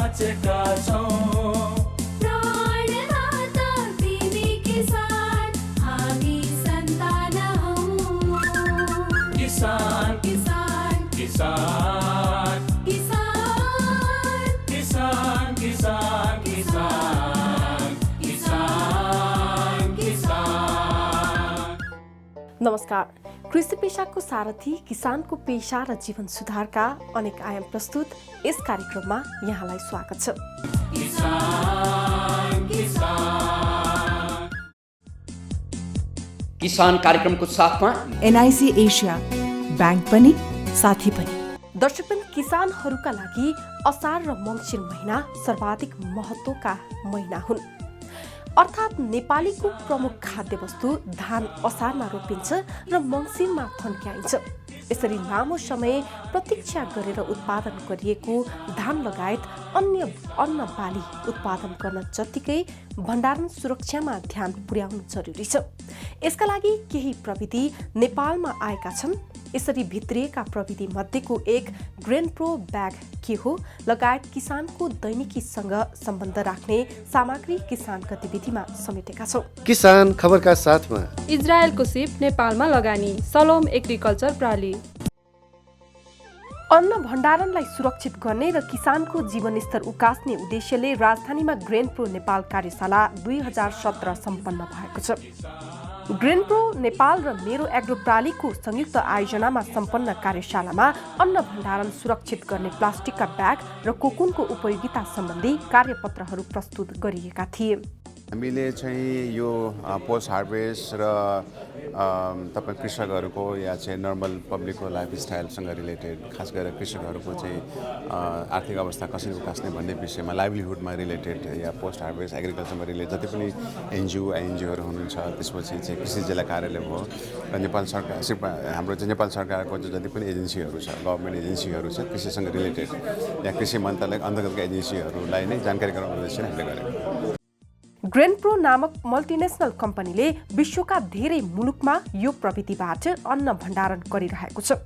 बाँचेका छौँ। प्राणदाता तिमी किसान, हामी सन्तान हौँ। किसान किसान किसान किसान किसान किसान किसान किसान किसान। नमस्कार। कृषि पेशाको सारथी किसानको पेशा र जीवन सुधारका अनेक आयाम प्रस्तुत यस कार्यक्रममा यहाँलाई स्वागत छ। किसान किसान किसान कार्यक्रमको साथमा एनआइसी एसिया बैंक पनि साथी पनि। दर्शकबिन, किसानहरूका लागि असार र मङ्सिर महिना सर्वाधिक महत्त्वका महिना हुन्। अर्थात् नेपालीको प्रमुख खाद्य वस्तु धान असारमा रोपिन्छ र मङ्सिरमा थन्क्याइन्छ। यसरी लामो समय प्रतीक्षा गरेर उत्पादन गरिएको धान लगायत अन्य अन्न बाली उत्पादन गर्न जत्तिकै भण्डारण सुरक्षामा ध्यान पुर्याउनु जरुरी छ। यसका लागि केही प्रविधि नेपालमा आएका छन्। यसरी भित्रिएका प्रविधि मध्येको एक ग्रेन प्रो ब्याग के हो लगायत किसानको दैनिकीसँग सम्बन्ध राख्ने सामग्री किसान गतिविधिमा समेटेका छौँ। किसान खबरका साथमा इजरायलको सिप नेपालमा लगानी, सलोम एग्रिकल्चर प्राली। अन्न भण्डारणलाई सुरक्षित गर्ने र किसानको जीवनस्तर उकास्ने उद्देश्यले राजधानीमा ग्रेन प्रो नेपाल कार्यशाला 2017 सम्पन्न भएको छ। ग्रेन प्रो नेपाल र मेरो एग्रो प्रालीको संयुक्त आयोजनामा सम्पन्न कार्यशालामा अन्न भण्डारण सुरक्षित गर्ने प्लास्टिकका ब्याग र कोकुनको उपयोगिता सम्बन्धी कार्यपत्रहरू प्रस्तुत गरिएका थिए। हामीले चाहिँ यो पोस्ट हार्भेस्ट र तपाईँ कृषकहरूको या चाहिँ नर्मल पब्लिकको लाइफस्टाइलसँग रिलेटेड, खास गरेर कृषकहरूको चाहिँ आर्थिक अवस्था कसरी उकास्ने भन्ने विषयमा, लाइभलीहुडमा रिलेटेड या पोस्ट हार्भेस्ट एग्रिकल्चरमा रिलेटेड जति पनि एनजिओहरू हुनुहुन्छ, त्यसपछि चाहिँ कृषि जिल्ला कार्यालय भयो र नेपाल सरकार हाम्रो चाहिँ नेपाल सरकारको जति पनि एजेन्सीहरू छ, गभर्मेन्ट एजेन्सीहरू छ, कृषिसँग रिलेटेड या कृषि मन्त्रालय अन्तर्गतका एजेन्सीहरूलाई नै जानकारी गराउने उद्देश्य हामीले गरेको। ग्रेन प्रो नामक मल्टिनेसनल कम्पनीले विश्वका धेरै मुलुकमा यो प्रविधिबाट अन्न भण्डारण गरिरहेको छ।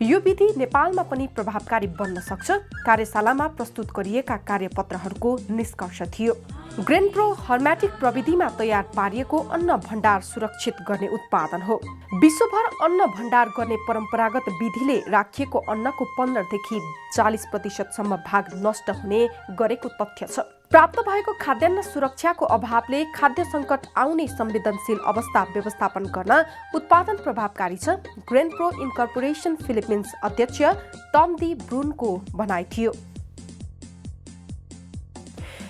यो विधि नेपालमा पनि प्रभावकारी बन्न सक्छ। कार्यशालामा प्रस्तुत गरिएका कार्यपत्रहरूको निष्कर्ष थियो। ग्रेन प्रो हर्मेटिक प्रविधिमा तयार पारिएको अन्न भण्डार सुरक्षित गर्ने उत्पादन हो। विश्वभर अन्न भण्डार गर्ने परम्परागत विधिले राखिएको अन्नको 15 देखि 40% सम्म भाग नष्ट हुने गरेको तथ्य छ। प्राप्त भएको खाद्यान्न सुरक्षाको अभावले खाद्य सङ्कट आउने संवेदनशील अवस्था व्यवस्थापन गर्न उत्पादन प्रभावकारी छ। ग्रेन प्रो इन्कर्पोरेसन फिलिपिन्स अध्यक्ष टम डी ब्रुनको भनाइ थियो।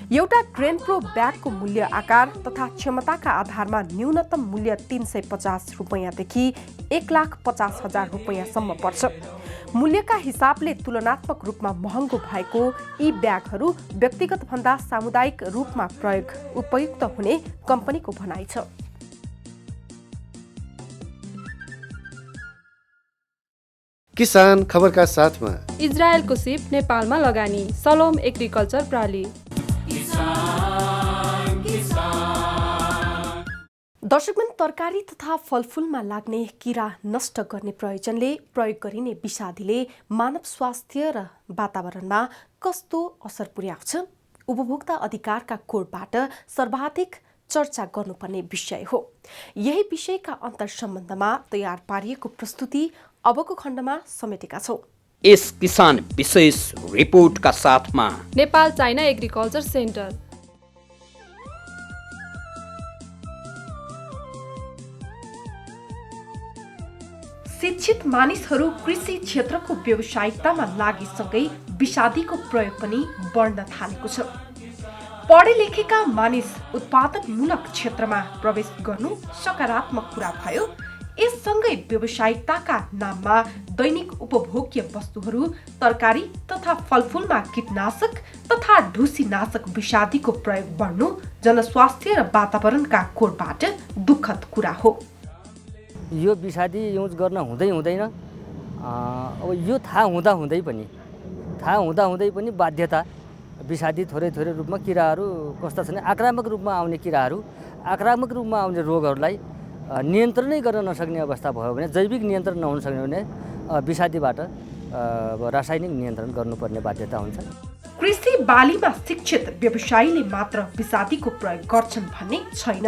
एउटा ग्रेन प्रो ब्यागको मूल्य आकार तथा क्षमताका आधारमा न्यूनतम मूल्य 350 रुपैयाँदेखि 1,50,000 रुपैयाँसम्म पर्छ। मूल्यका हिसाबले तुलनात्मक रूपमा महँगो भएको यी ब्यागहरू व्यक्तिगत भन्दा सामुदायिक रूपमा प्रयोग उपयुक्त हुने कम्पनीको भनाइ छ। किसान खबरका साथमा इजरायलको सिप नेपालमा लगानी, सलोम एग्रिकल्चर प्राली। दर्शकबिन, तरकारी तथा फलफुलमा लाग्ने किरा नष्ट गर्ने प्रयोजनले प्रयोग गरिने विषादीले मानव स्वास्थ्य र वातावरणमा कस्तो असर पुर्याउँछ? उपभोक्ता अधिकारका कोडबाट सर्वाधिक चर्चा गर्नुपर्ने विषय हो। यही विषयका अन्तर्सम्बन्धमा तयार पारिएको प्रस्तुति अबको खण्डमा समेटेका छौँ। यस किसान विशेष रिपोर्टका साथमा नेपाल चाइना एग्रिकल्चर सेन्टर। शिक्षित मानिसहरू कृषि क्षेत्रको व्यावसायिकतामा लागिसँगै विषादीको प्रयोग पनि बढ्न थालेको छ। पढे लेखेका मानिस उत्पादनमूलक क्षेत्रमा प्रवेश गर्नु सकारात्मक कुरा भयो। यससँगै व्यावसायिकताका नाममा दैनिक उपभोग्य वस्तुहरू, तरकारी तथा फलफुलमा कीटनाशक तथा ढुसीनाशक विषादीको प्रयोग बढ्नु जनस्वास्थ्य र वातावरणका कोडबाट दुःखद कुरा हो। यो विषादी युज गर्न हुँदैन। अब यो थाहा हुँदै पनि बाध्यता विषादी थोरै रूपमा किराहरू कस्ता छन्, आक्रामक रूपमा आउने किराहरू, आक्रामक रूपमा आउने रोगहरूलाई नियन्त्रणै गर्न नसक्ने अवस्था भयो भने, जैविक नियन्त्रण नहुन सक्ने भने विषादीबाट रासायनिक नियन्त्रण गर्नुपर्ने बाध्यता हुन्छ। कृषि बालीमा शिक्षित व्यवसायीले मात्र विषादीको प्रयोग गर्छन् भन्ने छैन।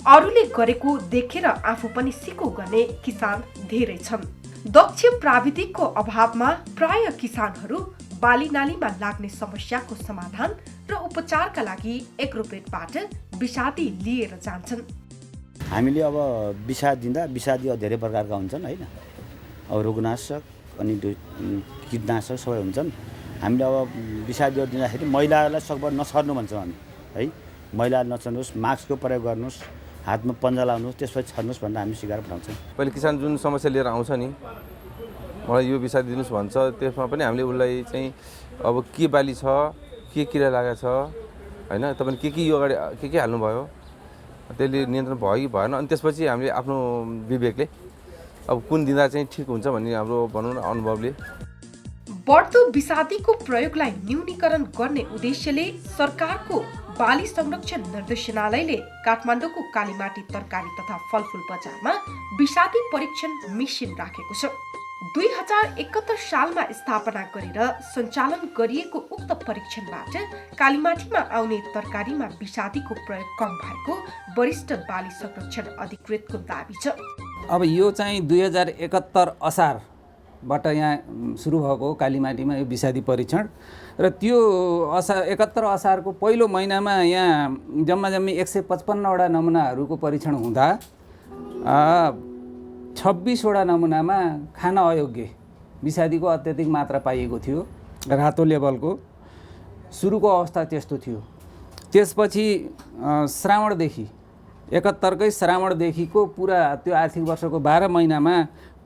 अरूले गरेको देखेर आफू पनि सिकौ गर्ने किसान धेरै छन्। दक्ष प्राविधिकको अभावमा प्राय किसानहरू बाली नालीमा लाग्ने समस्याको समाधान र उपचारका लागि एग्रोभेटबाट विषादी लिएर जान्छन्। हामीले अब विषाद दिँदा विषादी धेरै प्रकारका हुन्छन् हैन। अब रोगनाशक अनि कीटनाशक सबै हुन्छन्। हामीले अब विषादीहरू दिँदाखेरि महिलाहरूलाई सकभर नछर्नु भन्छौँ हामी है। महिलाहरू नछर्नुहोस्, मास्कको प्रयोग गर्नुहोस्, हातमा पन्जा लाउनुहोस्, त्यसपछि छर्नुहोस् भनेर हामी सिकाएर पठाउँछौँ। पहिले किसान जुन समस्या लिएर आउँछ नि, मलाई यो विषादी दिनुहोस् भन्छ, त्यसमा पनि हामीले उसलाई चाहिँ अब के बाली छ, के किरा लागेको छ होइन, तपाईँले के यो अगाडि के हाल्नुभयो, त्यसले नियन्त्रण भयो कि भएन, अनि त्यसपछि हामीले आफ्नो विवेकले अब कुन दिँदा चाहिँ ठिक हुन्छ भन्ने हाम्रो भनौँ न अनुभवले। बढ्दो विषादीको प्रयोगलाई न्यूनीकरण गर्ने उद्देश्यले सरकारको बाली संरक्षण निर्देशनालयले काठमाडौँको कालीमाटी तरकारी तथा फलफुल बजारमा विषादी परीक्षण मेसिन राखेको छ। 2071 सालमा स्थापना गरेर सञ्चालन गरिएको उक्त परीक्षणबाट कालीमाटीमा आउने तरकारीमा विषादीको प्रयोग कम भएको वरिष्ठ बाली संरक्षण अधिकृतको दाबी छ। अब यो चाहिँ 2071 असारबाट यहाँ सुरु भएको कालीमाटीमा यो विषादी परीक्षण र त्यो 71 असारको पहिलो महिनामा यहाँ जम्मी 155 वटा नमुनाहरूको परीक्षण हुँदा 26 वटा नमुनामा खान अयोग्य विषादीको अत्यधिक मात्रा पाइएको थियो। रातो लेभलको सुरुको अवस्था त्यस्तो थियो। त्यसपछि श्रावणदेखि 71कै श्रावणदेखिको पुरा त्यो आर्थिक वर्षको 12 महिनामा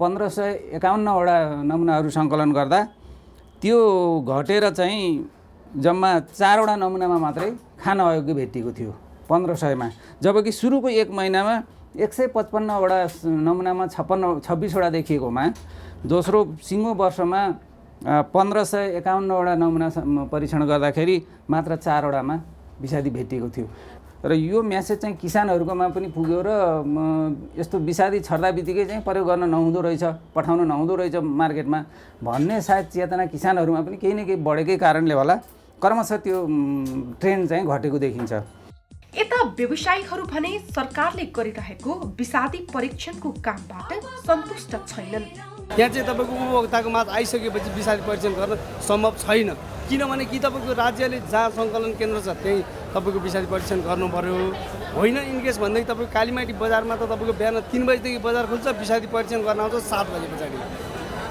1551 वटा नमुनाहरू सङ्कलन गर्दा त्यो घटेर चाहिँ जम्मा 4 वटा नमुनामा मात्रै खान अयोग्य भेटिएको थियो 1500मा। जबकि सुरुको 1 महिनामा 155 वटा नमुनामा 26 वटा देखिएकोमा दोस्रो सिङ्गो वर्षमा 1551 वटा नमुना परीक्षण गर्दाखेरि मात्र 4 वटामा विषादी भेटिएको थियो। र यो म्यासेज चाहिँ किसानहरूकोमा पनि पुग्यो र यस्तो विषादी छर्दा बित्तिकै चाहिँ प्रयोग गर्न नहुँदो रहेछ, पठाउन नहुँदो रहेछ मार्केटमा भन्ने सायद चेतना किसानहरूमा पनि केही न केही बढेकै कारणले होला क्रमशः त्यो ट्रेन्ड चाहिँ घटेको देखिन्छ। यता व्यवसायीहरू भने सरकारले गरिरहेको विषादी परीक्षणको कामबाट सन्तुष्ट छैनन्। यहाँ चाहिँ तपाईँको उपभोक्ताको माझ आइसकेपछि विषादी परीक्षण गर्न सम्भव छैन। किनभने कि तपाईँको राज्यले जहाँ सङ्कलन केन्द्र छ त्यहीँ तपाईँको विषादी परीक्षण गर्नु पर्यो होइन। इनकेस भन्दाखेरि तपाईँको कालीमाटी बजारमा त तपाईँको बिहान 3 बजीदेखि बजार खुल्छ, विषादी परीक्षण गर्न आउँछ 7 बजे पछाडि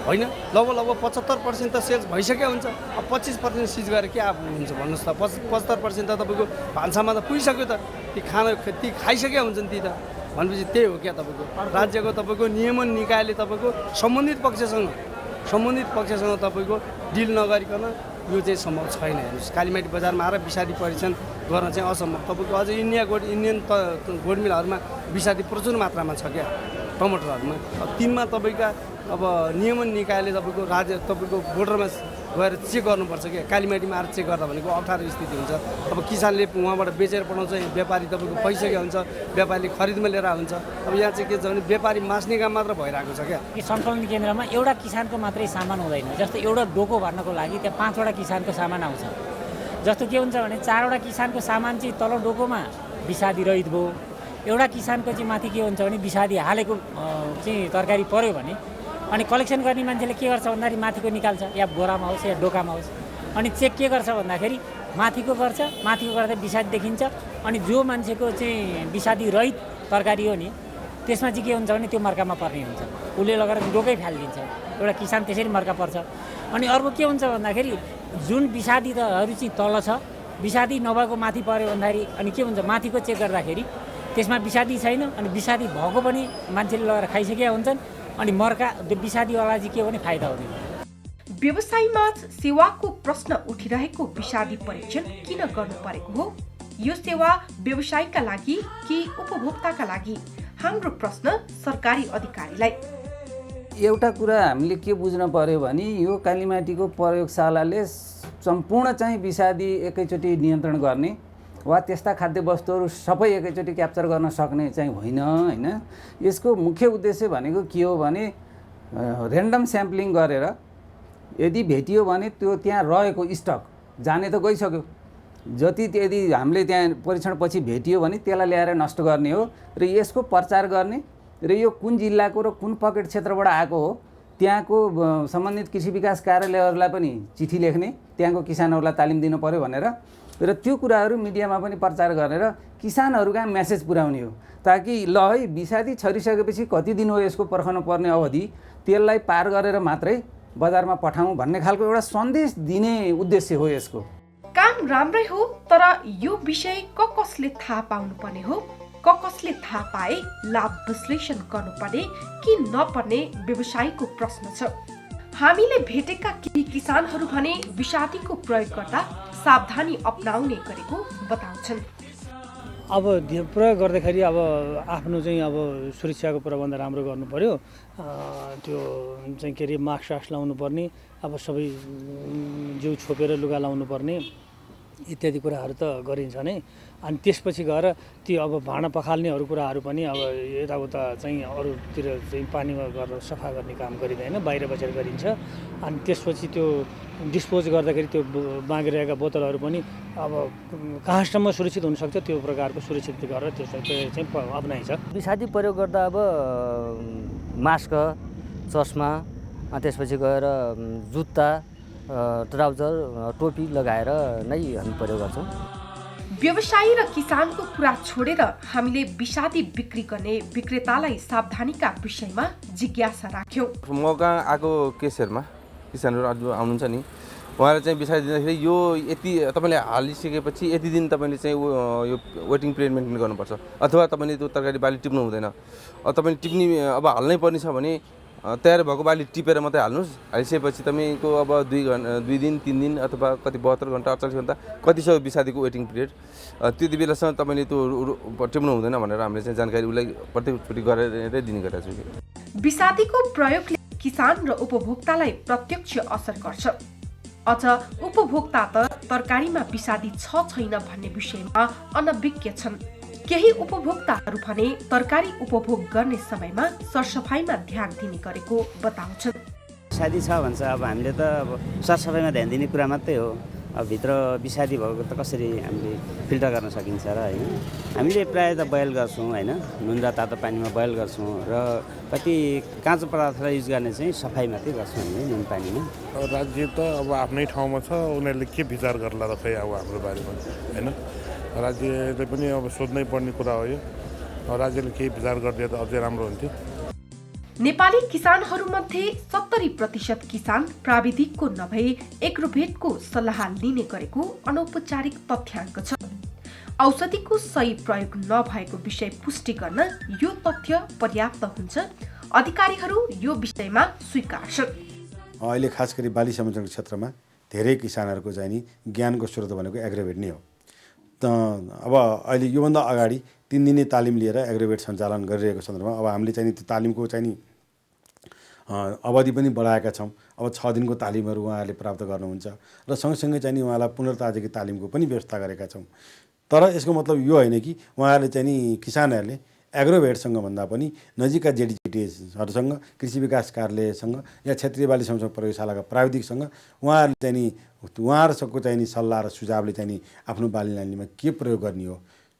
होइन। लगभग 75% त सेल्स भइसक्यो हुन्छ। अब 25% सिज गरेर के हुन्छ भन्नुहोस् त। 75% त तपाईँको भान्सामा त पुगिसक्यो त, ती खाइसक्यो हुन्छन् ती त भनेपछि त्यही हो क्या। तपाईँको राज्यको तपाईँको नियमन निकायले तपाईँको सम्बन्धित पक्षसँग तपाईँको डिल नगरिकन यो चाहिँ सम्भव छैन। हेर्नुहोस् कालीमाटी बजारमा आएर विषादी परीक्षण गर्न चाहिँ असम्भव। तपाईँको अझ इन्डियन गोड मिलहरूमा विषादी प्रचुर मात्रामा छ क्या टमाटरहरूमा। अब तिनमा तपाईँका अब नियमन निकायले तपाईँको बोर्डरमा गएर चेक गर्नुपर्छ क्या। कालीमाटीमा आएर चेक गर्दा भनेको अप्ठ्यारो स्थिति हुन्छ। अब किसानले उहाँबाट बेचेर पठाउँछ, व्यापारी तपाईँको पैसकै हुन्छ, व्यापारीले खरिदमा लिएर हुन्छ। अब यहाँ चाहिँ के छ भने व्यापारी मास्ने काम मात्र भइरहेको छ क्या। सङ्कलन केन्द्रमा एउटा किसानको मात्रै सामान हुँदैन। जस्तो एउटा डोको भर्नको लागि त्यहाँ 5 वटा किसानको सामान आउँछ। जस्तो के हुन्छ भने 4 वटा किसानको सामान चाहिँ तल डोकोमा विषादी रहित भयो, एउटा किसानको चाहिँ माथि के हुन्छ भने विषादी हालेको चाहिँ तरकारी पर्यो भने अनि कलेक्सन गर्ने मान्छेले के गर्छ भन्दाखेरि माथिको निकाल्छ, या बोरामा होस् या डोकामा होस्। अनि चेक के गर्छ भन्दाखेरि माथिको गर्छ, माथिको गर्दा विषादी देखिन्छ। अनि जो मान्छेको चाहिँ विषादी रहित तरकारी हो नि त्यसमा चाहिँ के हुन्छ भने त्यो मर्कामा पर्ने हुन्छ, उसले लगेर डोकै फालिदिन्छ। एउटा किसान त्यसरी मर्का पर्छ। अनि अर्को के हुन्छ भन्दाखेरि जुन विषादीहरू चाहिँ तल छ, विषादी नभएको माथि पर्यो भन्दाखेरि अनि के हुन्छ माथिको चेक गर्दाखेरि त्यसमा विषादी छैन, अनि विषादी भएको पनि मान्छेले लगेर खाइसकेका हुन्छन्। अनि मर्का विषादीवाला चाहिँ के भने फाइदा हुने। व्यवसायमा सेवाको प्रश्न उठिरहेको विषादी परीक्षण किन गर्नु परेको हो? यो सेवा व्यवसायका लागि कि उपभोक्ताका लागि? हाम्रो प्रश्न सरकारी अधिकारीलाई। एउटा कुरा हामीले के बुझ्न पर्यो भने यो कालीमाटीको प्रयोगशालाले सम्पूर्ण चाहिँ विषादी एकैचोटि नियन्त्रण गर्ने वा त्यस्ता खाद्य वस्तुहरू सबै एकैचोटि क्याप्चर गर्न सक्ने चाहिँ होइन। यसको मुख्य उद्देश्य भनेको के हो भने ऱ्यान्डम स्याम्पलिङ गरेर यदि भेटियो भने त्यो त्यहाँ रहेको स्टक जाने त गइसक्यो। जति यदि हामीले त्यहाँ परीक्षणपछि भेटियो भने त्यसलाई ल्याएर नष्ट गर्ने हो र यसको प्रचार गर्ने र यो कुन जिल्लाको र कुन पकेट क्षेत्रबाट आएको हो त्यहाँको सम्बन्धित कृषि विकास कार्यालयहरूलाई पनि चिठी लेख्ने, त्यहाँको किसानहरूलाई तालिम दिनु पर्यो भनेर र त्यो कुराहरू मिडियामा पनि प्रचार गरेर किसानहरूका मेसेज पुर्याउने हो, ताकि ल है विषादी छरिसकेपछि कति दिन हो यसको पर्खनु पर्ने अवधि, त्यसलाई पार गरेर मात्रै बजारमा पठाउँ भन्ने खालको एउटा सन्देश दिने उद्देश्य हो यसको। काम राम्रै हो, तर यो विषय कसले थाहा पाउनुपर्ने हो, कसले थाहा पाए लाभ विश्लेषण गर्नुपर्ने कि नपर्ने व्यवसायीको प्रश्न छ। हामीले भेटेका केही किसानहरू भने विषादीको प्रयोग गर्दा सावधानी अपनाउने गरेको बताउँछन्। अब प्रयोग गर्दाखेरि अब आफ्नो चाहिँ अब सुरक्षाको प्रबन्ध राम्रो गर्नु पर्यो। त्यो चाहिँ के अरे मास्क सास्क लाउनु पर्ने, अब सबै जिउ छोपेर लुगा लाउनु पर्ने इत्यादि कुराहरू त गरिन्छ नै। अनि त्यसपछि गएर त्यो अब भाँडा पखाल्नेहरू कुराहरू पनि अब यताउता चाहिँ अरूतिर चाहिँ पानीमा गरेर सफा गर्ने काम गरिँदैन, बाहिर बसेर गरिन्छ। अनि त्यसपछि त्यो डिस्पोज गर्दाखेरि त्यो बाँकी रहेका बोतलहरू पनि अब कहाँसम्म सुरक्षित हुनसक्छ त्यो प्रकारको सुरक्षित गरेर त्यसलाई चाहिँ अप्नाइन्छ। विषादी प्रयोग गर्दा अब मास्क, चस्मा, त्यसपछि गएर जुत्ता, ट्राउजर, टोपी लगाएर नै हामी प्रयोग गर्छौँ। व्यवसायी र किसानको कुरा छोडेर हामीले विषादी बिक्री गर्ने विक्रेतालाई सावधानीका विषयमा जिज्ञासा राख्यौँ। मौका आएको केसहरूमा किसानहरू आउनुहुन्छ नि, उहाँले चाहिँ विषादी दिँदाखेरि यो यति तपाईँले हालिसकेपछि यति दिन तपाईँले चाहिँ यो वेटिङ पिरियड मेन्टेन गर्नुपर्छ, अथवा तपाईँले त्यो तरकारी बाली टिप्नु हुँदैन। तपाईँले टिप्ने अब हाल्नै पर्ने छ भने तयार भएको बाली टिपेर मात्रै हाल्नुहोस्। हालिसकेपछि तपाईँको अब 2 दिन 3 दिन अथवा कति 72 घन्टा 48 घन्टा कति छ विषादीको वेटिङ पिरियड, त्यति बेलासम्म तपाईँले त्यो टिप्नु हुँदैन भनेर हामीले चाहिँ जानकारी उसलाई प्रत्येकचोटि गरेरै दिने गरेका छौँ। विषादीको प्रयोगले किसान र उपभोक्तालाई प्रत्यक्ष असर गर्छ। अझ उपभोक्ता त तरकारीमा विषादी छ छैन भन्ने विषयमा अनभिज्ञ छन्। केही उपभोक्ताहरू भने तरकारी उपभोग गर्ने समयमा सरसफाइमा ध्यान दिने गरेको बताउँछन्। विषादी छ भन्छ, अब हामीले त अब सरसफाइमा ध्यान दिने कुरा मात्रै हो। अब भित्र विषादी भएको त कसरी हामीले फिल्टर गर्न सकिन्छ र होइन। हामीले प्रायः त बोइल गर्छौँ होइन, नुन र तातो पानीमा बोइल गर्छौँ र कति काँचो पदार्थलाई युज गर्ने चाहिँ सफाइ मात्रै गर्छौँ हामीले नुन पानीमा। राज्य त अब आफ्नै ठाउँमा छ, उनीहरूले के विचार गर्ला त खै अब हाम्रो बारेमा होइन। राज्यले पनि अब सोध्नै पर्ने कुरा हो यो। राज्यले केही विचार गरिदिए त अझै राम्रो हुन्थ्यो। नेपाली किसानहरूमध्ये 70% किसान प्राविधिकको नभए एग्रोभेटको सल्लाह लिने गरेको अनौपचारिक तथ्याङ्क छ। औषधिको सही प्रयोग नभएको विषय पुष्टि गर्न यो तथ्य पर्याप्त हुन्छ। अधिकारीहरू यो विषयमा स्वीकार छन्। अहिले खास गरी बाली संरक्षण क्षेत्रमा धेरै किसानहरूको चाहिँ नि ज्ञानको स्रोत भनेको एग्रोभेट नै हो। अब अहिले योभन्दा अगाडि 3 दिने तालिम लिएर एग्रोभेट सञ्चालन गरिरहेको सन्दर्भमा अब हामीले चाहिँ त्यो तालिमको चाहिँ नि अवधि पनि बढाएका छौँ। अब 6 दिनको तालिमहरू उहाँहरूले प्राप्त गर्नुहुन्छ र सँगसँगै चाहिँ नि उहाँलाई पुनर्ताजगी तालिमको पनि व्यवस्था गरेका छौँ। तर यसको मतलब यो होइन कि उहाँहरूले चाहिँ नि किसानहरूले एग्रोभेटसँग भन्दा पनि नजिकका जेडिजिटिएसहरूसँग, कृषि विकास कार्यालयसँग या क्षेत्रीय बाली संरक्षण प्रयोगशालाका प्राविधिकसँग उहाँहरूले चाहिँ नि उहाँहरूसँगको चाहिँ नि सल्लाह र सुझावले चाहिँ नि आफ्नो बाली नालीमा के प्रयोग गर्ने हो,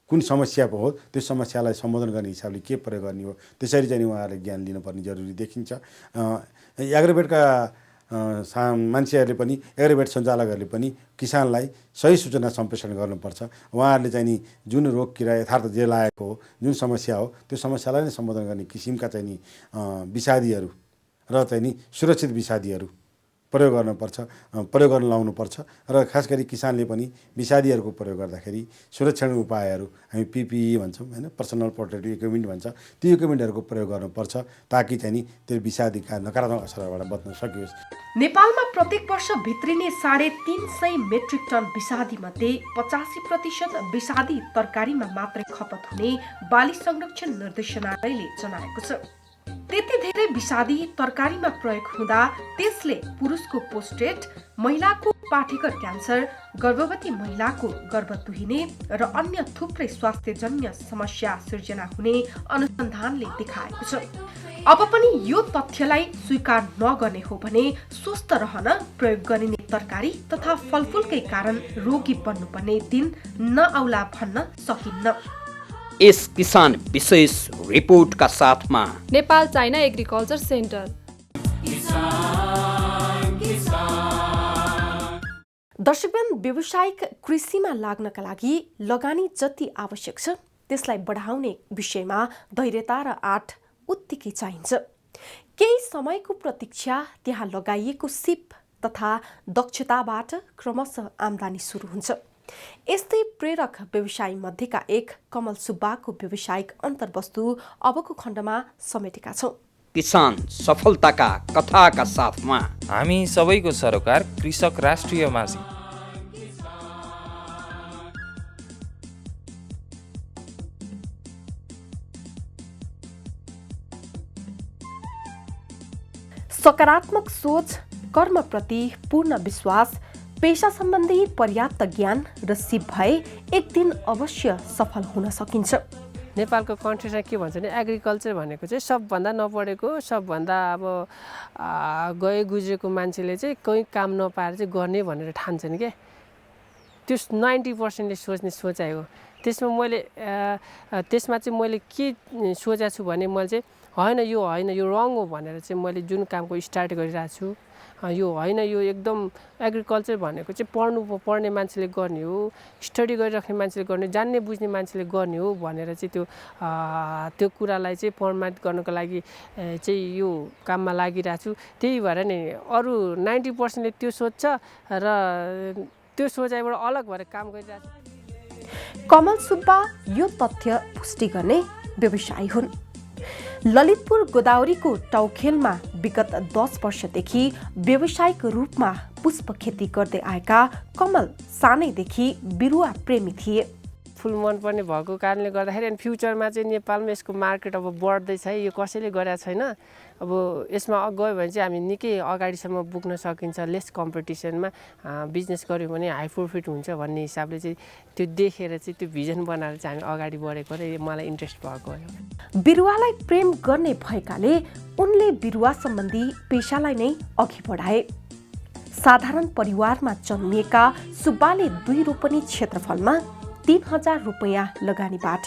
कुन समस्या पो हो त्यो समस्यालाई सम्बोधन गर्ने हिसाबले के प्रयोग गर्ने हो, त्यसरी चाहिँ उहाँहरूले ज्ञान लिनुपर्ने जरुरी देखिन्छ। एग्रोभेटका मान्छेहरूले पनि एग्रोभेट सञ्चालकहरूले पनि किसानलाई सही सूचना सम्प्रेषण गर्नुपर्छ। उहाँहरूले चाहिँ नि जुन रोग किरा यथार्थ जे लागेको हो, जुन समस्या हो त्यो समस्यालाई नै सम्बोधन गर्ने किसिमका चाहिँ नि विषादीहरू र चाहिँ नि सुरक्षित विषादीहरू प्रयोग गर्न लाउनुपर्छ। र खास गरी किसानले पनि विषादीहरूको प्रयोग गर्दाखेरि सुरक्षण उपायहरू हामी पिपिई भन्छौँ होइन, पर्सनल प्रोटेक्टिभ इक्विपमेन्ट भन्छ, त्यो इक्विपमेन्टहरूको प्रयोग गर्नुपर्छ ताकि चाहिँ नि त्यो विषादीका नकारात्मक असरबाट बच्न सकियोस्। नेपालमा प्रत्येक वर्ष भित्रिने 350 मेट्रिक टन विषादी मध्ये 85% विषादी तरकारीमा मात्रै खपत हुने बाली संरक्षण निर्देशनालयले जनाएको छ। त्यति धेरै विषादी तरकारीमा प्रयोग हुँदा त्यसले पुरुषको पोस्टेट, महिलाको पाठेघर क्यान्सर, गर्भवती महिलाको गर्भ तुहिने र अन्य थुप्रै स्वास्थ्यजन्य समस्या सिर्जना हुने अनुसन्धानले देखाएको छ। अब पनि यो तथ्यलाई स्वीकार नगर्ने हो भने स्वस्थ रहन प्रयोग गरिने तरकारी तथा फलफुलकै कारण रोगी बन्नुपर्ने दिन नआउला भन्न सकिन्न। यस किसान विशेष रिपोर्टका साथमा नेपाल चाइना एग्रिकल्चर सेन्टर। दर्शकबिन, व्यावसायिक कृषिमा लाग्नका लागि लगानी जति आवश्यक छ त्यसलाई बढाउने विषयमा धैर्यता र आँट उत्तिकै चाहिन्छ। केही समयको प्रतीक्षा, त्यहाँ लगाइएको सिप तथा दक्षताबाट क्रमशः आम्दानी सुरु हुन्छ। यस्तै प्रेरक व्यवसायी मध्येका एक कमल सुब्बाको व्यावसायिक अन्तर्वस्तु अबको खण्डमा समेटेका छौँ। किसान सफलताका कथाका साथमा हामी सबैको सरोकार कृषक राष्ट्रिय माझी। सकारात्मक सोच, कर्मप्रति पूर्ण विश्वास, पेशा सम्बन्धी पर्याप्त ज्ञान र सिप भए एक दिन अवश्य सफल हुन सकिन्छ। नेपालको कन्ट्रीमा के भन्छ भने एग्रिकल्चर भनेको चाहिँ सबभन्दा नपढेको, सबभन्दा अब गए गुज्रेको मान्छेले चाहिँ कोही काम नपाएर चाहिँ गर्ने भनेर ठान्छन् क्या। त्यो 90%ले सोच्ने सोचाइ हो। त्यसमा चाहिँ मैले के सोचेको छु भने मैले चाहिँ होइन यो रङ हो भनेर चाहिँ मैले जुन कामको स्टार्ट गरिरहेको छु, यो होइन, यो एकदम एग्रिकल्चर भनेको चाहिँ पढ्ने मान्छेले गर्ने हो, स्टडी गरिराख्ने मान्छेले गर्ने, जान्ने बुझ्ने मान्छेले गर्ने हो भनेर चाहिँ त्यो कुरालाई चाहिँ प्रमाणित गर्नको लागि चाहिँ यो काममा लागिरहेको छु। त्यही भएर नि अरू 90%ले त्यो सोच्छ र त्यो सोचाइबाट अलग भएर काम गरिरहेको छु। कमल सुब्बा यो तथ्य पुष्टि गर्ने व्यवसायी हुन्। ललितपुर गोदावरीको टाउखेलमा विगत 10 वर्षदेखि व्यावसायिक रूपमा पुष्प खेती गर्दै आएका कमल सानैदेखि बिरुवा प्रेमी थिए। फुल मनपर्ने भएको कारणले गर्दाखेरि अनि फ्युचरमा चाहिँ नेपालमा यसको मार्केट अब बढ्दैछ, यो कसैले गरेको छैन। अब यसमा गयो भने चाहिँ हामी निकै अगाडिसम्म पुग्न सकिन्छ। लेस कम्पिटिसनमा बिजनेस गऱ्यो भने हाई प्रफिट हुन्छ भन्ने हिसाबले चाहिँ त्यो देखेर चाहिँ त्यो भिजन बनाएर चाहिँ हामी अगाडि बढेको र मलाई इन्ट्रेस्ट भएको हो। बिरुवालाई प्रेम गर्ने भएकाले उनले बिरुवा सम्बन्धी पेशालाई नै अघि बढाए। साधारण परिवारमा जन्मिएका सुब्बाले 2 रोपनी क्षेत्रफलमा 3000 रुपैयाँ लगानीबाट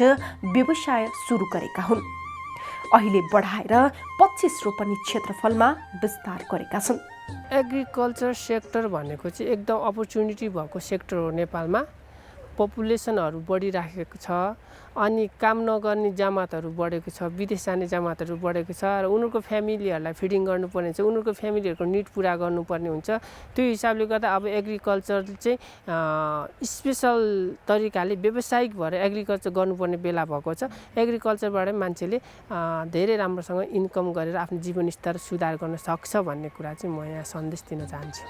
व्यवसाय सुरु गरेका हुन्। अहिले बढाएर 25 रोपनी क्षेत्रफलमा विस्तार गरेका छन्। एग्रिकल्चर सेक्टर भनेको चाहिँ एकदम अपर्च्युनिटी भएको सेक्टर हो। नेपालमा पपुलेसनहरू बढिराखेको छ, अनि काम नगर्ने जमातहरू बढेको छ, विदेश जाने जमातहरू बढेको छ र उनीहरूको फ्यामिलीहरूलाई फिडिङ गर्नुपर्ने हुन्छ, उनीहरूको फ्यामिलीहरूको निड पुरा गर्नुपर्ने हुन्छ। त्यो हिसाबले गर्दा अब एग्रिकल्चर चाहिँ स्पेसल तरिकाले व्यावसायिक भएर एग्रिकल्चर गर्नुपर्ने बेला भएको छ। एग्रिकल्चरबाट मान्छेले धेरै राम्रोसँग इन्कम गरेर आफ्नो जीवनस्तर सुधार गर्न सक्छ भन्ने कुरा चाहिँ म यहाँ सन्देश दिन चाहन्छु।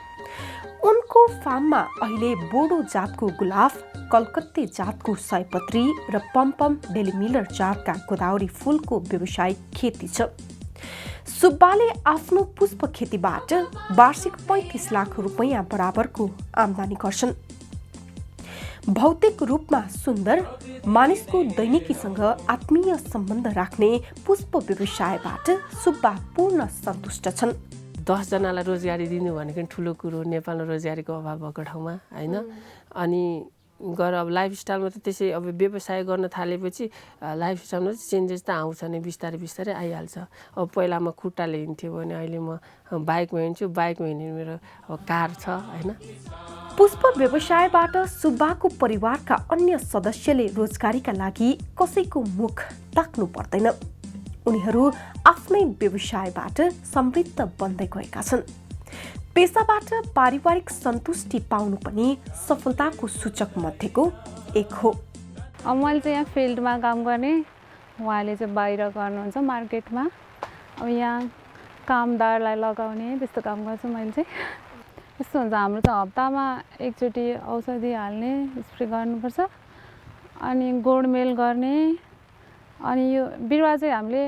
उनको फार्ममा अहिले बोडो जातको गुलाब, कलकत्ते जातको सयपत्री र पम्पम डेलिमिलर जातका गोदावरी फूलको व्यावसायिक खेती छ। सुब्बाले आफ्नो पुष्प खेतीबाट वार्षिक 35 लाख रुपैयाँ बराबरको आम्दानी गर्छन्। भौतिक रूपमा सुन्दर, मानिसको दैनिकीसँग आत्मीय सम्बन्ध राख्ने पुष्प व्यवसायबाट सुब्बा पूर्ण सन्तुष्ट छन्। 10 जनालाई रोजगारी दिनु भनेको ठुलो कुरो नेपालमा रोजगारीको अभाव भएको ठाउँमा, होइन? अनि अब लाइफस्टाइलमा त त्यसै अब व्यवसाय गर्न थालेपछि लाइफस्टाइलमा चाहिँ चेन्जेस त आउँछ नै, बिस्तारै बिस्तारै आइहाल्छ। अब पहिला म खुट्टाले हिँड्थ्यो भने अहिले म बाइकमा हिँड्छु, बाइकमा हिँड्ने मेरो अब कार छ, होइन? पुष्प व्यवसायबाट सुब्बाको परिवारका अन्य सदस्यले रोजगारीका लागि कसैको मुख ताक्नु पर्दैन। उनीहरू आफ्नै व्यवसायबाट समृद्ध बन्दै गएका छन्। पेसाबाट पारिवारिक सन्तुष्टि पाउनु पनि सफलताको सूचक मध्येको एक हो। अब मैले चाहिँ यहाँ फिल्डमा काम गर्ने, उहाँले चाहिँ बाहिर गर्नुहुन्छ मार्केटमा। अब यहाँ कामदारलाई लगाउने त्यस्तो काम गर्छु मैले चाहिँ। यस्तो हुन्छ, हाम्रो चाहिँ हप्तामा एकचोटि औषधि हाल्ने, स्प्रे गर्नुपर्छ, अनि गोडमेल गर्ने। अनि यो बिरुवा चाहिँ हामीले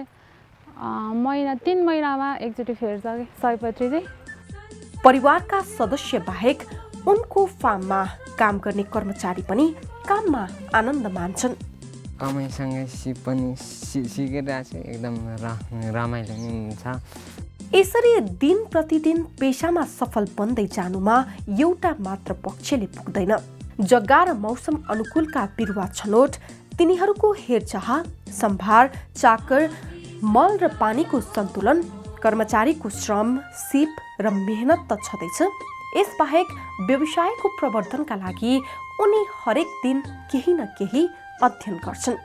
3 महिनामा एकचोटि फेर्छ कि सयपत्री चाहिँ। परिवारका सदस्य बाहेक उनको फार्ममा काम गर्ने कर्मचारी पनि काममा आनन्द मान्छन्। कमाइसँगै सिप पनि सिकिरहेको छु एकदम रमाइलो पनि हुन्छ। यसरी दिन प्रतिदिन पेशामा सफल बन्दै जानुमा एउटा मात्र पक्षले पुग्दैन। जग्गा र मौसम अनुकूलका बिरुवा छनौट, तिनीहरूको हेरचाह, सम्भार, चाकर, मल र पानीको सन्तुलन, कर्मचारीको श्रम, सिप र मेहनत त छँदैछ। यसबाहेक व्यवसायको प्रवर्धनका लागि उनी हरेक दिन केही न केही अध्ययन गर्छन्।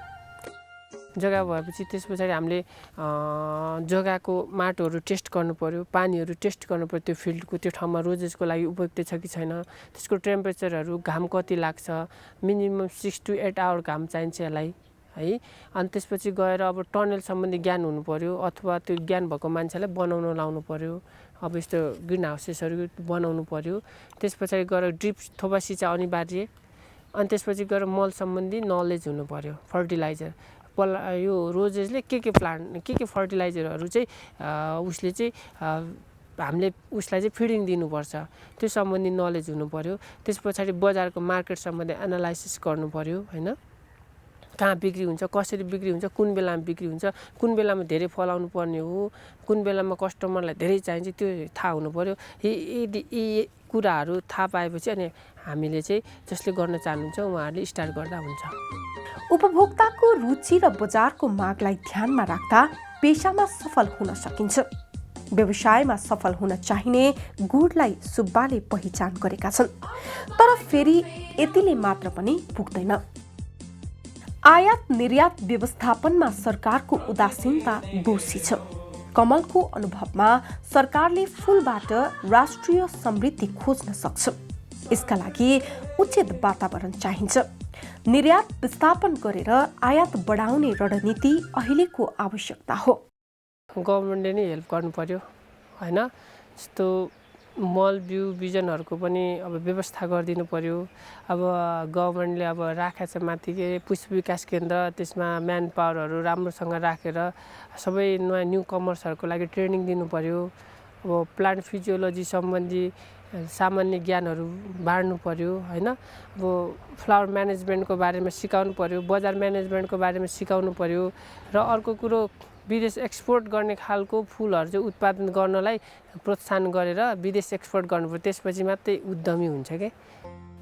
जग्गा भएपछि त्यस पछाडि हामीले जग्गाको माटोहरू टेस्ट गर्नु पर्यो, पानीहरू टेस्ट गर्नु पर्यो, त्यो फिल्डको त्यो ठाउँमा रोजेसको लागि उपयुक्त छ कि छैन, त्यसको टेम्परेचरहरू, घाम कति लाग्छ, मिनिमम 6 to 8 आवर घाम चाहिन्छ यसलाई है। अनि त्यसपछि गएर अब टनल सम्बन्धी ज्ञान हुनु पर्यो अथवा त्यो ज्ञान भएको मान्छेलाई बनाउन लाउनु पर्यो। अब यस्तो ग्रिन हाउसेसहरू बनाउनु पर्यो। त्यस पछाडि गएर ड्रिप थोपा सिँचाइ अनिवार्य। अनि त्यसपछि गएर मल सम्बन्धी नलेज हुनु पर्यो, फर्टिलाइजर यो रोजेसले के प्लान्ट के फर्टिलाइजरहरू चाहिँ उसले चाहिँ हामीले उसलाई चाहिँ फिडिङ दिनुपर्छ, त्यो सम्बन्धी नलेज हुनु पर्यो। त्यस पछाडि बजारको मार्केट सम्बन्धी एनालाइसिस गर्नु पर्यो होइन। कहाँ बिक्री हुन्छ, कसरी बिक्री हुन्छ, कुन बेलामा बिक्री हुन्छ, कुन बेलामा धेरै फलाउनु पर्ने हो, कुन बेलामा कस्टमरलाई धेरै चाहिन्छ, त्यो थाहा हुनु पर्यो। यी कुराहरू थाहा पाएपछि अनि हामीले चाहिँ जसले गर्न चाहनुहुन्छ उहाँहरूले स्टार्ट गर्दा हुन्छ। उपभोक्ताको रुचि र बजारको मागलाई ध्यानमा राख्दा पेशामा सफल हुन सकिन्छ। व्यवसायमा सफल हुन चाहिने गुणलाई सुब्बाले पहिचान गरेका छन्। तर फेरि यतिले मात्र पनि पुग्दैन। आयात निर्यात व्यवस्थापनमा सरकारको उदासीनता दोषी छ। कमलको अनुभवमा सरकारले फूलबाट राष्ट्रिय समृद्धि खोज्न सक्छ। यसका लागि उचित वातावरण चाहिन्छ। निर्यात विस्थापन गरेर आयात बढाउने रणनीति अहिलेको आवश्यकता हो। गभर्मेन्टले नै हेल्प गर्नु पर्यो होइन। जस्तो मल बिउ बिजनहरूको पनि अब व्यवस्था गरिदिनु पर्यो। अब गभर्मेन्टले अब राखेको छ माथि के पुष्प विकास केन्द्र, त्यसमा म्यान पावरहरू राम्रोसँग राखेर सबै नयाँ न्यू कमर्सहरूको लागि ट्रेनिङ दिनु पर्यो। अब प्लान्ट फिजियोलोजी सम्बन्धी सामान्य ज्ञानहरू बाँड्नु पर्यो होइन। अब फ्लावर म्यानेजमेन्टको बारेमा सिकाउनु पर्यो, बजार म्यानेजमेन्टको बारेमा सिकाउनु पर्यो। र अर्को कुरो विदेश एक्सपोर्ट गर्ने खालको फुलहरू चाहिँ उत्पादन गर्नलाई प्रोत्साहन गरेर विदेश एक्सपोर्ट गर्नुपर्छ। त्यसपछि मात्रै उद्यमी हुन्छ के।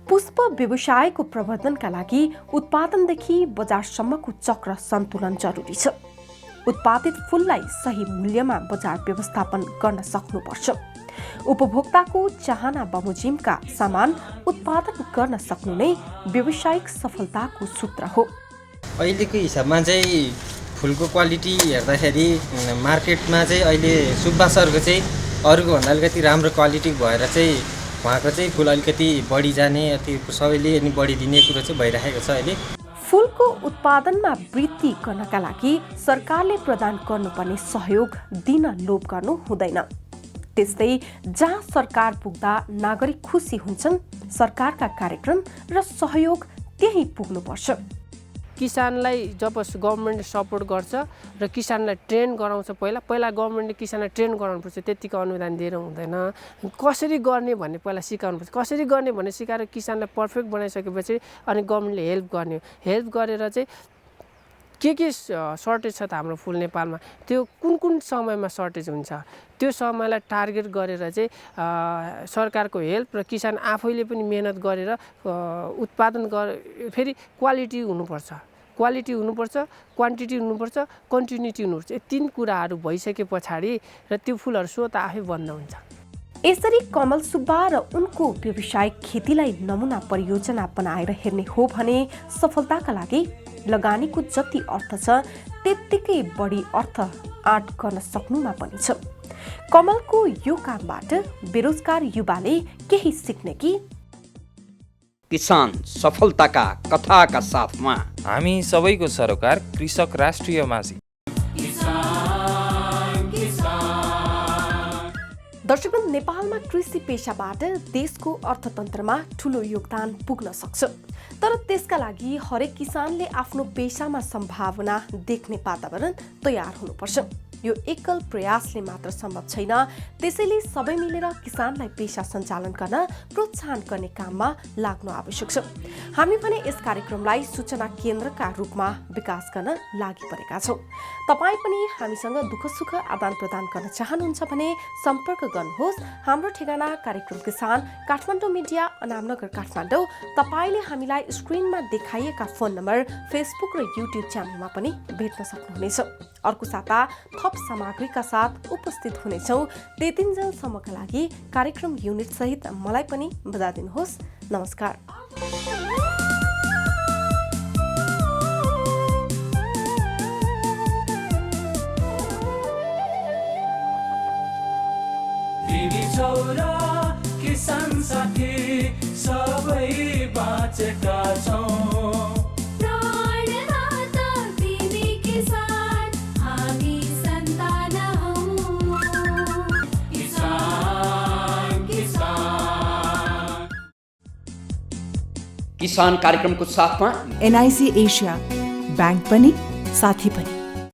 पुष्प व्यवसायको प्रवर्धनका लागि उत्पादनदेखि बजारसम्मको चक्र सन्तुलन जरुरी छ। उत्पादित फुललाई सही मूल्यमा बजार व्यवस्थापन गर्न सक्नुपर्छ। उपभोक्ताको चाहना बमोजिमका सामान उत्पादन गर्न सक्नु नै व्यावसायिक सफलताको सूत्र हो। अहिलेको हिसाबमा चाहिँ फुलको क्वालिटी हेर्दाखेरि मार्केटमा चाहिँ अहिले सुब्बा सरको चाहिँ अरूको भन्दा अलिकति राम्रो क्वालिटी भएर चाहिँ उहाँको चाहिँ फुल अलिकति बढी जाने अति सबैले अनि बढिदिने कुरो चाहिँ भइरहेको छ अहिले। फुलको उत्पादनमा वृद्धि गर्नका लागि सरकारले प्रदान गर्नुपर्ने सहयोग दिन लोभ गर्नु हुँदैन। त्यस्तै जहाँ सरकार पुग्दा नागरिक खुसी हुन्छन्, सरकारका कार्यक्रम र सहयोग त्यही पुग्नुपर्छ। किसानलाई जब गभर्मेन्टले सपोर्ट गर्छ र किसानलाई ट्रेन गराउँछ, पहिला गभर्मेन्टले किसानलाई ट्रेन गराउनुपर्छ, त्यतिको अनुदान दिएर हुँदैन। कसरी गर्ने भन्ने पहिला सिकाउनुपर्छ। कसरी गर्ने भन्ने सिकाएर किसानलाई पर्फेक्ट बनाइसकेपछि अनि गभर्मेन्टले हेल्प गर्ने। हेल्प गरेर चाहिँ के सर्टेज छ त हाम्रो फुल नेपालमा, त्यो कुन समयमा सर्टेज हुन्छ, त्यो समयलाई टार्गेट गरेर चाहिँ सरकारको हेल्प र किसान आफैले पनि मेहनत गरेर उत्पादन फेरि क्वालिटी हुनुपर्छ, क्वान्टिटी हुनुपर्छ, कन्टिन्युटी हुनुपर्छ। यी 3 कुराहरू भइसके पछाडि र त्यो फुलहरू स्वत आफै बन्द हुन्छ। यसरी कमल सुब्बा र उनको व्यावसायिक खेतीलाई नमुना परियोजना बनाएर हेर्ने हो भने सफलताका लागि लगानीको जति अर्थ छ त्यत्तिकै बढी अर्थ आँट गर्न सक्नुमा पनि छ। कमलको यो कामबाट बेरोजगार युवाले केही सिक्ने कि? किसान सफलताका कथाका साथमा हामी सबैको सरोकार कृषक राष्ट्रिय माझी। दर्शकगण, नेपालमा कृषि पेशाबाट देशको अर्थतन्त्रमा ठूलो योगदान पुग्न सक्छ। तर त्यसका लागि हरेक किसानले आफ्नो पेशामा सम्भावना देख्ने वातावरण तयार हुनुपर्छ। यो एकल प्रयासले मात्र सम्भव छैन। त्यसैले सबै मिलेर किसानलाई पेशा सञ्चालन गर्न प्रोत्साहन गर्ने काममा लाग्नु आवश्यक छ। हामी भने यस कार्यक्रमलाई सूचना केन्द्रका रूपमा विकास गर्न लागि परेका छौँ। तपाईँ पनि हामीसँग दुःख सुख आदान प्रदान गर्न चाहनुहुन्छ भने सम्पर्क गर्नुहोस्। हाम्रो ठेगाना कार्यक्रम किसान, काठमाडौँ मिडिया, अनामनगर, काठमाडौँ। तपाईँले हामीलाई स्क्रिनमा देखाइएका फोन नम्बर, फेसबुक र युट्युब च्यानलमा पनि भेट्न सक्नुहुनेछ। अर्को साता थप सामग्रीका साथ उपस्थित हुनेछौँ। त्यतिन्जेलसम्मका लागि कार्यक्रम युनिट सहित मलाई पनि बधा दिनुहोस्। नमस्कार। दिदी छोरा किसान साथी सबै बाँचेका छौँ। प्राणदाता तिमी किसान, हामी सन्तान हौँ। किसान किसान किसान कार्यक्रमको साथमा NIC एसिया, ब्याङ्क पनि साथी पनि।